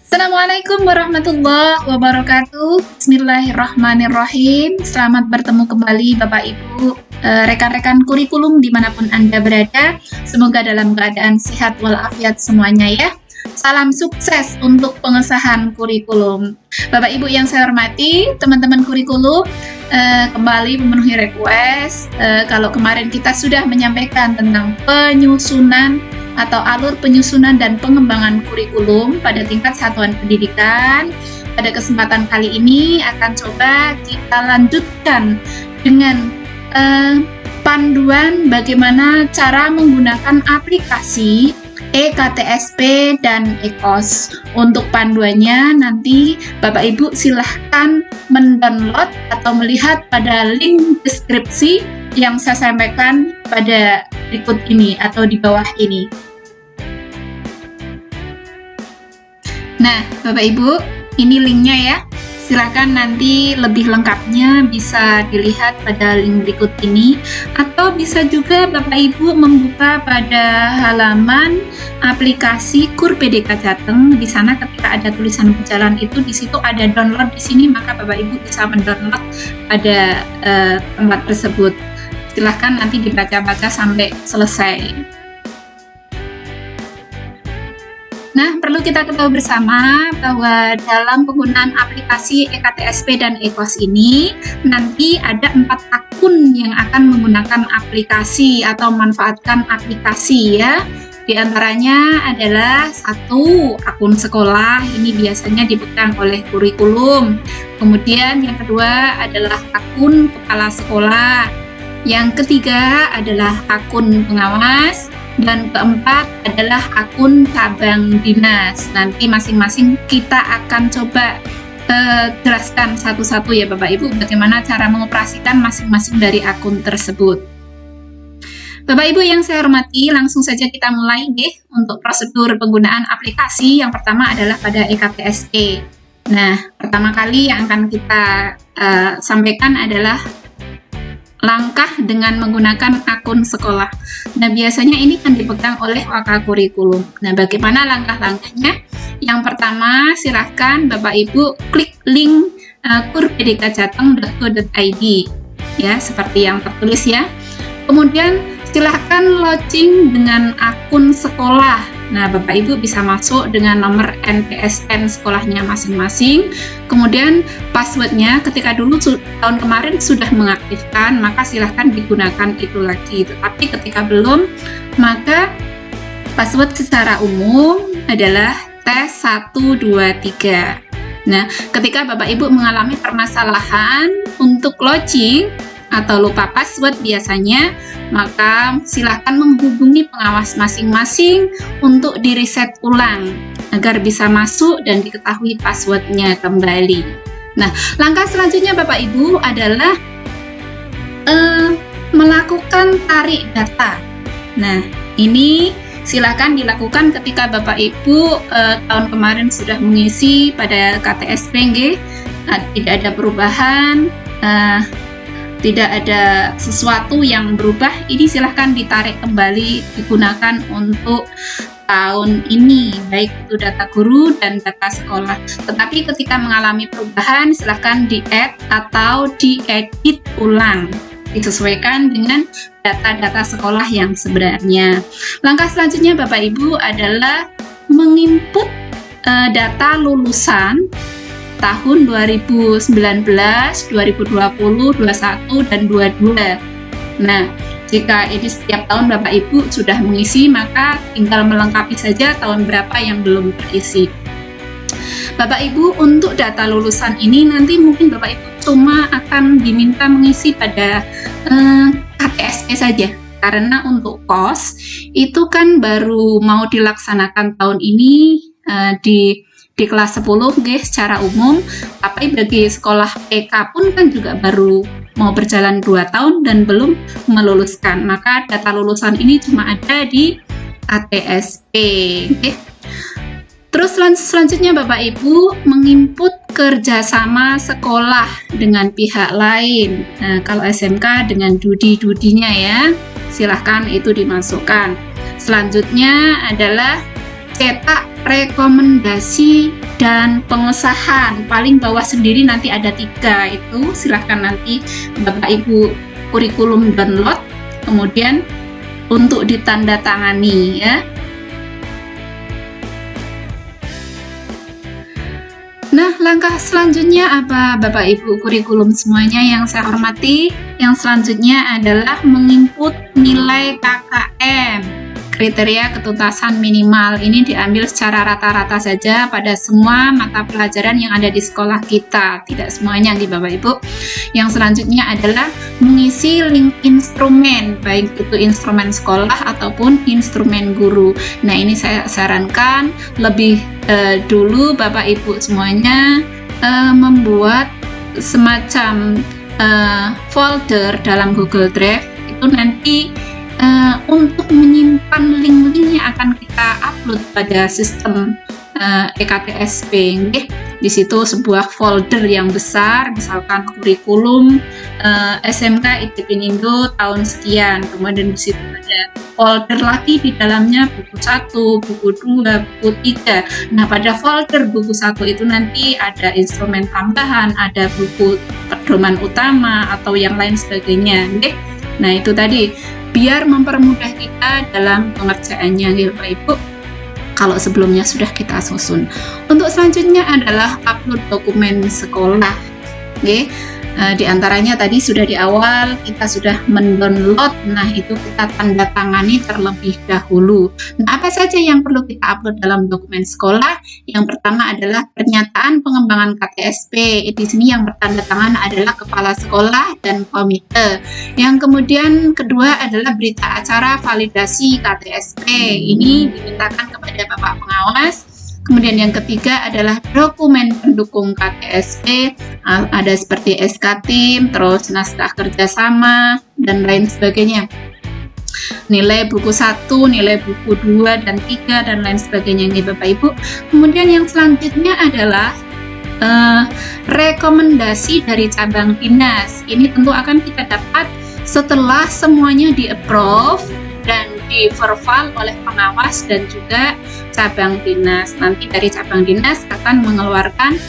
Assalamualaikum warahmatullahi wabarakatuh. Bismillahirrahmanirrahim. Selamat bertemu kembali Bapak Ibu, rekan-rekan kurikulum dimanapun Anda berada. Semoga dalam keadaan sehat walafiat semuanya ya. Salam sukses untuk pengesahan kurikulum. Bapak Ibu yang saya hormati, teman-teman kurikulum, kembali memenuhi request. Kalau kemarin kita sudah menyampaikan tentang penyusunan atau alur penyusunan dan pengembangan kurikulum pada tingkat satuan pendidikan. Pada kesempatan kali ini akan coba kita lanjutkan dengan panduan bagaimana cara menggunakan aplikasi EKTSP dan EKOS. Untuk panduannya nanti Bapak Ibu silahkan mendownload atau melihat pada link deskripsi yang saya sampaikan pada berikut ini atau di bawah ini. Nah, Bapak Ibu, ini linknya ya. Silakan nanti lebih lengkapnya bisa dilihat pada link berikut ini, atau bisa juga Bapak Ibu membuka pada halaman aplikasi KUR PDK Jateng. Di sana ketika ada tulisan berjalan itu di situ ada download di sini, maka Bapak Ibu bisa mendownload pada tempat tersebut. Silahkan nanti dibaca-baca sampai selesai. Nah, perlu kita ketahui bersama bahwa dalam penggunaan aplikasi EKTSP dan EKOS ini nanti ada 4 akun yang akan menggunakan aplikasi atau manfaatkan aplikasi ya. Di antaranya adalah 1 akun sekolah, ini biasanya dipegang oleh kurikulum. Kemudian yang kedua adalah akun kepala sekolah. Yang ketiga adalah akun pengawas. Dan keempat adalah akun cabang dinas. Nanti masing-masing kita akan coba jelaskan satu-satu ya Bapak Ibu bagaimana cara mengoperasikan masing-masing dari akun tersebut. Bapak Ibu yang saya hormati, langsung saja kita mulai deh untuk prosedur penggunaan aplikasi. Yang pertama adalah pada EKTSP. Nah, pertama kali yang akan kita sampaikan adalah langkah dengan menggunakan akun sekolah. Nah, biasanya ini kan dipegang oleh wakil kurikulum. Nah, bagaimana langkah-langkahnya? Yang pertama, silahkan Bapak Ibu klik link kurpdkjateng.go.id ya, seperti yang tertulis ya. Kemudian silahkan login dengan akun sekolah. Nah, Bapak Ibu bisa masuk dengan nomor NPSN sekolahnya masing-masing. Kemudian passwordnya ketika dulu tahun kemarin sudah mengaktifkan, maka silahkan digunakan itu lagi. Tapi ketika belum, maka password secara umum adalah tes 123. Nah, ketika Bapak Ibu mengalami permasalahan untuk login atau lupa password biasanya, maka silahkan menghubungi pengawas masing-masing untuk di-reset ulang agar bisa masuk dan diketahui passwordnya kembali. Nah, langkah selanjutnya Bapak Ibu adalah melakukan tarik data. Nah, ini silahkan dilakukan ketika Bapak Ibu tahun kemarin sudah mengisi pada KTSP, tidak ada perubahan, tidak ada sesuatu yang berubah, ini silahkan ditarik kembali digunakan untuk tahun ini, baik itu data guru dan data sekolah. Tetapi ketika mengalami perubahan, silahkan di-add atau diedit ulang, disesuaikan dengan data-data sekolah yang sebenarnya. Langkah selanjutnya Bapak Ibu adalah menginput data lulusan tahun 2019, 2020, 21, dan 22. Nah, jika ini setiap tahun Bapak Ibu sudah mengisi, maka tinggal melengkapi saja tahun berapa yang belum terisi. Bapak Ibu, untuk data lulusan ini nanti mungkin Bapak Ibu cuma akan diminta mengisi pada KTSP saja. Karena untuk KOS itu kan baru mau dilaksanakan tahun ini di kelas 10 secara umum, tapi bagi sekolah PK pun kan juga baru mau berjalan 2 tahun dan belum meluluskan, maka data lulusan ini cuma ada di KTSP. Terus selanjutnya Bapak Ibu menginput kerjasama sekolah dengan pihak lain. Nah, kalau SMK dengan dudi-dudinya ya, silahkan itu dimasukkan. Selanjutnya adalah cetak rekomendasi dan pengesahan. Paling bawah sendiri nanti ada 3 itu, silahkan nanti Bapak Ibu kurikulum download, kemudian untuk ditandatangani ya. Nah, langkah selanjutnya apa Bapak Ibu kurikulum semuanya yang saya hormati? Yang selanjutnya adalah menginput nilai KKM. Kriteria ketuntasan minimal ini diambil secara rata-rata saja pada semua mata pelajaran yang ada di sekolah kita, tidak semuanya nih Bapak Ibu. Yang selanjutnya adalah mengisi link instrumen, baik itu instrumen sekolah ataupun instrumen guru. Nah, ini saya sarankan lebih dulu Bapak Ibu semuanya membuat semacam folder dalam Google Drive, itu nanti untuk menyimpan link-link yang akan kita upload pada sistem EKTSP. Di situ sebuah folder yang besar, misalkan kurikulum SMK ITB Indo tahun sekian, kemudian di situ ada folder lagi di dalamnya buku 1, buku 2, buku 3. Nah, pada folder buku 1 itu nanti ada instrumen tambahan, ada buku pedoman utama atau yang lain sebagainya. Nah, itu tadi biar mempermudah kita dalam pengerjaannya ya Bapak Ibu, kalau sebelumnya sudah kita susun. Untuk selanjutnya adalah upload dokumen sekolah. Di antaranya tadi sudah di awal kita sudah mendownload, nah itu kita tanda tangani terlebih dahulu. Nah, apa saja yang perlu kita upload dalam dokumen sekolah? Yang pertama adalah pernyataan pengembangan KTSP. Di sini yang bertanda tangan adalah kepala sekolah dan komite. Yang kemudian kedua adalah berita acara validasi KTSP. Ini dimintakan kepada Bapak Pengawas. Kemudian yang ketiga adalah dokumen pendukung KTSP, ada seperti SK Tim, terus naskah kerjasama, dan lain sebagainya. Nilai buku 1, nilai buku 2 dan 3, dan lain sebagainya nih Bapak Ibu. Kemudian yang selanjutnya adalah rekomendasi dari cabang dinas. Ini tentu akan kita dapat setelah semuanya di-approve dan di-verbal oleh pengawas dan juga cabang dinas. Nanti dari cabang dinas akan mengeluarkan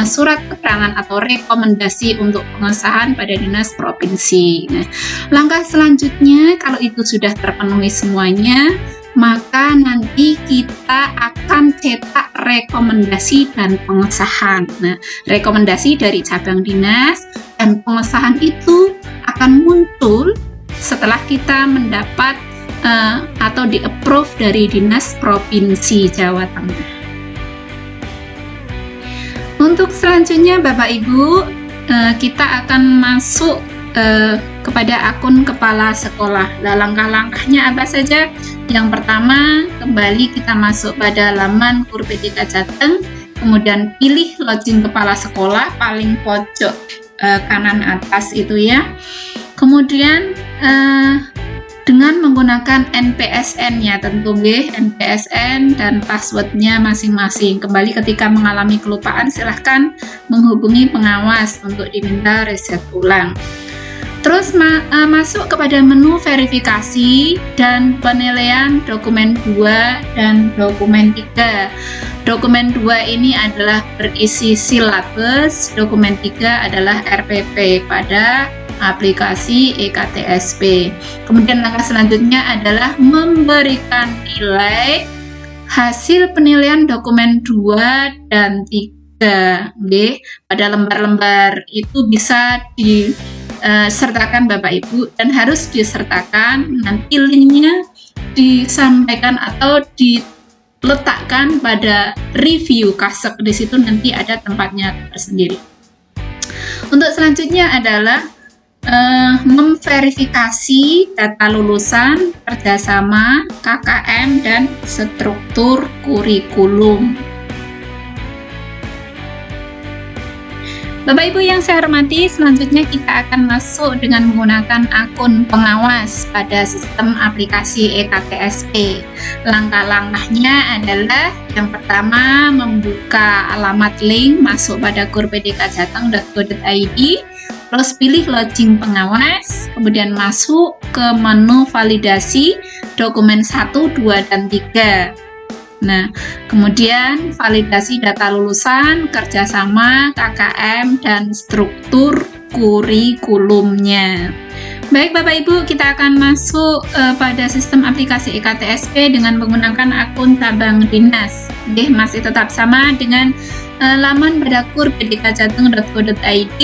surat keterangan atau rekomendasi untuk pengesahan pada dinas provinsi. Nah, langkah selanjutnya kalau itu sudah terpenuhi semuanya, maka nanti kita akan cetak rekomendasi dan pengesahan. Nah, rekomendasi dari cabang dinas dan pengesahan itu akan muncul setelah kita mendapat atau di-approve dari Dinas Provinsi Jawa Tengah. Untuk selanjutnya Bapak Ibu, kita akan masuk kepada akun kepala sekolah. Nah, langkah-langkahnya apa saja? Yang pertama, kembali kita masuk pada laman Kurpedika Jateng, kemudian pilih login kepala sekolah paling pojok kanan atas itu ya. Kemudian dengan menggunakan NPSN ya tentu NPSN dan passwordnya masing-masing. Kembali ketika mengalami kelupaan silahkan menghubungi pengawas untuk diminta reset ulang. Terus masuk kepada menu verifikasi dan penilaian dokumen 2 dan dokumen 3. Dokumen 2 ini adalah berisi silabus, dokumen 3 adalah RPP pada aplikasi EKTSP. Kemudian langkah selanjutnya adalah memberikan nilai hasil penilaian dokumen 2 dan 3. Pada lembar-lembar itu bisa disertakan Bapak Ibu dan harus disertakan, nanti linknya disampaikan atau diletakkan pada review KASEK. Di situ nanti ada tempatnya tersendiri. Untuk selanjutnya adalah memverifikasi data lulusan, kerjasama, KKM, dan struktur kurikulum. Bapak Ibu yang saya hormati, selanjutnya kita akan masuk dengan menggunakan akun pengawas pada sistem aplikasi EKTSP. Langkah-langkahnya adalah yang pertama membuka alamat link masuk pada kurpedikajateng.go.id, terus pilih login pengawas, kemudian masuk ke menu validasi dokumen 1, 2, dan 3. Nah, kemudian validasi data lulusan, kerjasama, KKM, dan struktur kurikulumnya. Baik Bapak Ibu, kita akan masuk pada sistem aplikasi EKTSP dengan menggunakan akun cabang dinas. Oke, masih tetap sama dengan laman pada kur.pdkjateng.go.id.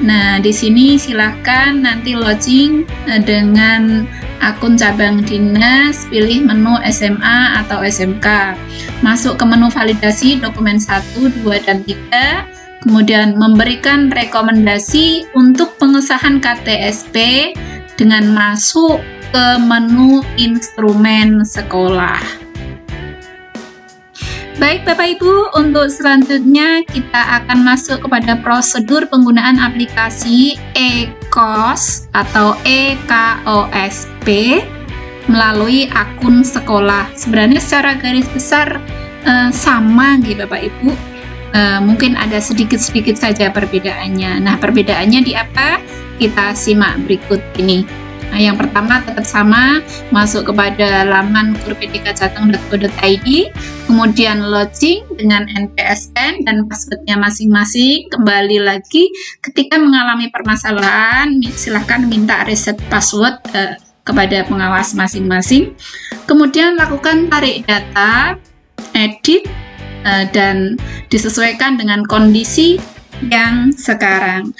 Nah, di sini silahkan nanti login dengan akun cabang dinas, pilih menu SMA atau SMK. Masuk ke menu validasi dokumen 1, 2, dan 3. Kemudian memberikan rekomendasi untuk pengesahan KTSP dengan masuk ke menu instrumen sekolah. Baik Bapak Ibu, untuk selanjutnya kita akan masuk kepada prosedur penggunaan aplikasi EKOS atau EKOSP melalui akun sekolah. Sebenarnya secara garis besar sama gitu Bapak Ibu, mungkin ada sedikit-sedikit saja perbedaannya. Nah, perbedaannya di apa? Kita simak berikut ini. Nah, yang pertama tetap sama, masuk kepada laman kur.pdkjateng.go.id, kemudian login dengan NPSN dan passwordnya masing-masing. Kembali lagi, ketika mengalami permasalahan, silahkan minta reset password kepada pengawas masing-masing. Kemudian lakukan tarik data, edit, dan disesuaikan dengan kondisi yang sekarang.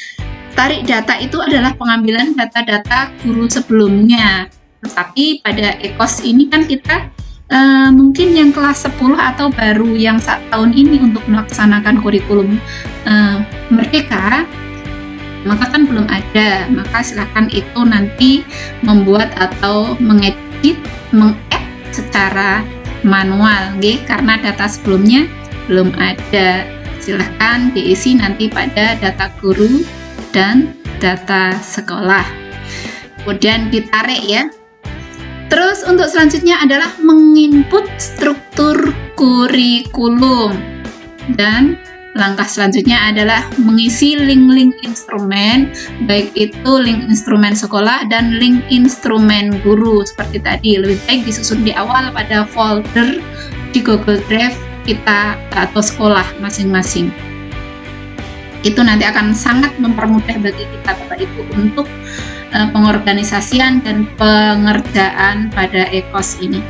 Tarik data itu adalah pengambilan data-data guru sebelumnya. Tetapi pada EKOS ini kan kita mungkin yang kelas 10 atau baru yang 1 tahun ini untuk melaksanakan kurikulum Merdeka, maka kan belum ada. Maka silakan itu nanti membuat atau mengedit, meng-add secara manual, karena data sebelumnya belum ada. Silahkan diisi nanti pada data guru dan data sekolah, kemudian ditarik ya. Terus untuk selanjutnya adalah menginput struktur kurikulum, dan langkah selanjutnya adalah mengisi link-link instrumen, baik itu link instrumen sekolah dan link instrumen guru. Seperti tadi, lebih baik disusun di awal pada folder di Google Drive kita atau sekolah masing-masing. Itu nanti akan sangat mempermudah bagi kita Bapak Ibu untuk pengorganisasian dan pengerjaan pada EKOS ini.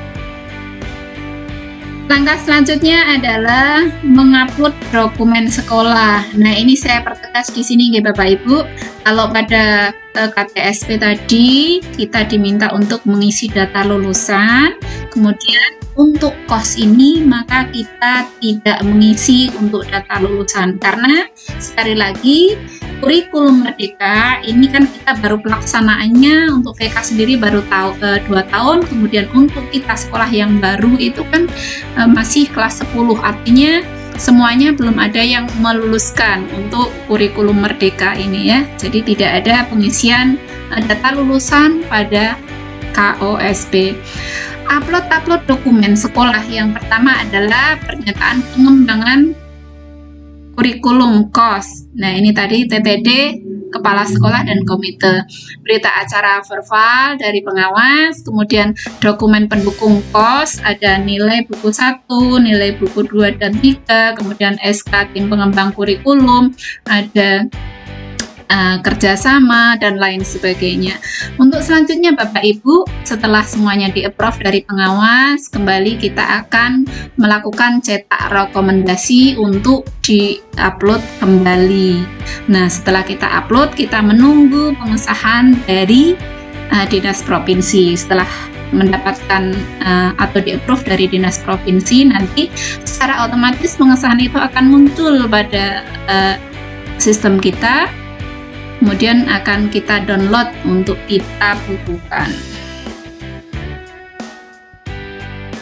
Langkah selanjutnya adalah mengupload dokumen sekolah. Nah, ini saya pertegas di sini ya Bapak Ibu. Kalau pada KTSP tadi kita diminta untuk mengisi data lulusan, kemudian untuk KOS ini maka kita tidak mengisi untuk data lulusan, karena sekali lagi kurikulum Merdeka ini kan kita baru pelaksanaannya untuk VK sendiri baru 2 tahun, kemudian untuk kita sekolah yang baru itu kan masih kelas 10, artinya semuanya belum ada yang meluluskan untuk kurikulum Merdeka ini ya. Jadi tidak ada pengisian data lulusan pada KOSP. Upload dokumen sekolah yang pertama adalah pernyataan pengembangan kurikulum KOS. Nah, ini tadi TTD, kepala sekolah dan komite. Berita acara verbal dari pengawas, kemudian dokumen pendukung KOS, ada nilai buku 1, nilai buku 2 dan 3, kemudian SK tim pengembang kurikulum, ada kerjasama dan lain sebagainya. Untuk selanjutnya Bapak Ibu, setelah semuanya di-approve dari pengawas, kembali kita akan melakukan cetak rekomendasi untuk di-upload kembali. Nah, setelah kita upload, kita menunggu pengesahan dari dinas provinsi. Setelah mendapatkan atau di-approve dari dinas provinsi, nanti secara otomatis pengesahan itu akan muncul pada sistem kita. Kemudian akan kita download untuk kita bukukan.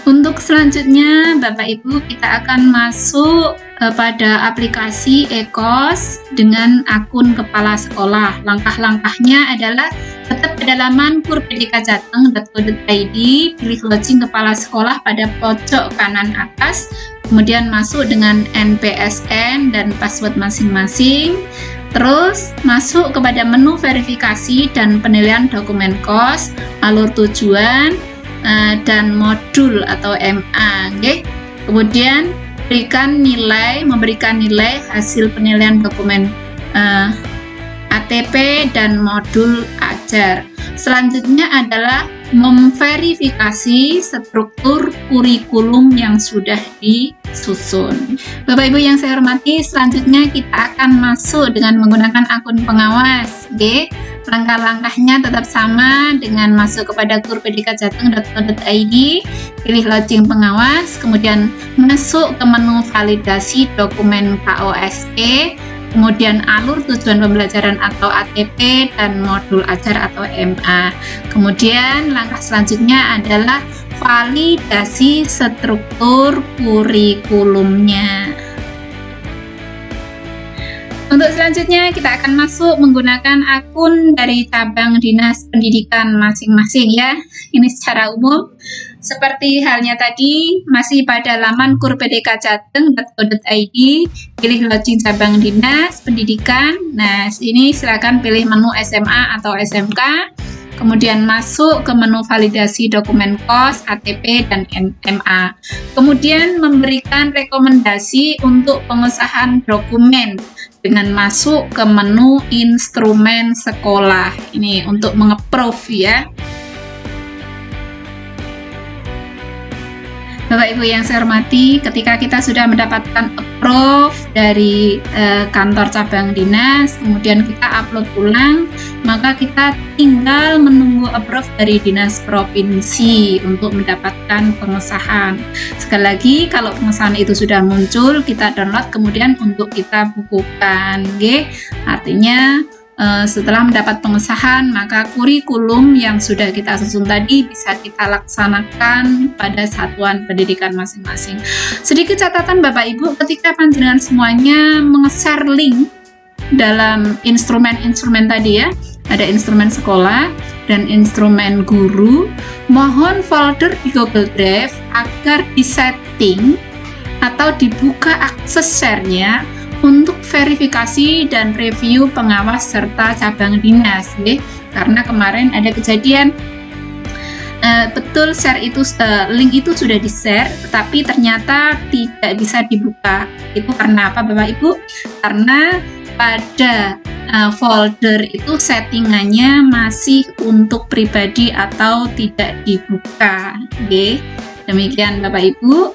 Untuk selanjutnya Bapak Ibu, kita akan masuk pada aplikasi EKOS dengan akun kepala sekolah. Langkah-langkahnya adalah tetap pada laman kur.pdkjateng.go.id, pilih login kepala sekolah pada pojok kanan atas, kemudian masuk dengan NPSN dan password masing-masing. Terus masuk kepada menu verifikasi dan penilaian dokumen KOS, alur tujuan, dan modul atau MA. Okay? Kemudian memberikan nilai hasil penilaian dokumen ATP dan modul ajar. Selanjutnya adalah memverifikasi struktur kurikulum yang sudah disusun. Bapak Ibu yang saya hormati, selanjutnya kita akan masuk dengan menggunakan akun pengawas. Oke, langkah-langkahnya tetap sama dengan masuk kepada kurpdkjateng.co.id, pilih login pengawas, kemudian masuk ke menu validasi dokumen KOSP, kemudian alur tujuan pembelajaran atau ATP dan modul ajar atau MA. Kemudian langkah selanjutnya adalah validasi struktur kurikulumnya. Untuk selanjutnya kita akan masuk menggunakan akun dari cabang dinas pendidikan masing-masing ya. Ini secara umum. Seperti halnya tadi, masih pada laman kurpdkjateng.co.id, pilih login cabang dinas pendidikan. Nah, ini silakan pilih menu SMA atau SMK. Kemudian masuk ke menu validasi dokumen KOS, ATP, dan MA. Kemudian memberikan rekomendasi untuk pengesahan dokumen dengan masuk ke menu instrumen sekolah. Ini untuk menge-approve ya. Bapak Ibu yang saya hormati, ketika kita sudah mendapatkan approve dari kantor cabang dinas, kemudian kita upload ulang, maka kita tinggal menunggu approve dari dinas provinsi untuk mendapatkan pengesahan. Sekali lagi, kalau pengesahan itu sudah muncul, kita download kemudian untuk kita bukukan. Okay? Artinya setelah mendapat pengesahan, maka kurikulum yang sudah kita susun tadi bisa kita laksanakan pada satuan pendidikan masing-masing. Sedikit catatan Bapak Ibu, ketika panjenengan semuanya menge-share link dalam instrumen-instrumen tadi ya, ada instrumen sekolah dan instrumen guru, mohon folder di Google Drive agar disetting atau dibuka akses share-nya untuk verifikasi dan review pengawas serta cabang dinas, ya. Karena kemarin ada kejadian betul link itu sudah di-share, tetapi ternyata tidak bisa dibuka. Itu karena apa, Bapak Ibu? Karena pada folder itu settingannya masih untuk pribadi atau tidak dibuka. Oke, demikian Bapak Ibu.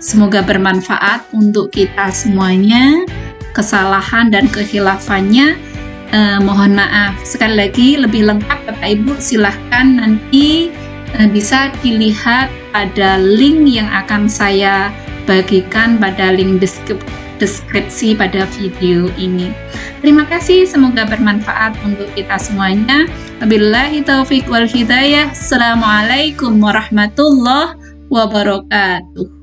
Semoga bermanfaat untuk kita semuanya. Kesalahan dan kehilafannya mohon maaf. Sekali lagi lebih lengkap Bapak Ibu silahkan nanti bisa dilihat pada link yang akan saya bagikan pada link deskripsi pada video ini. Terima kasih, semoga bermanfaat untuk kita semuanya. Wabillahi taufiq wal hidayah. Assalamualaikum warahmatullahi wabarakatuh.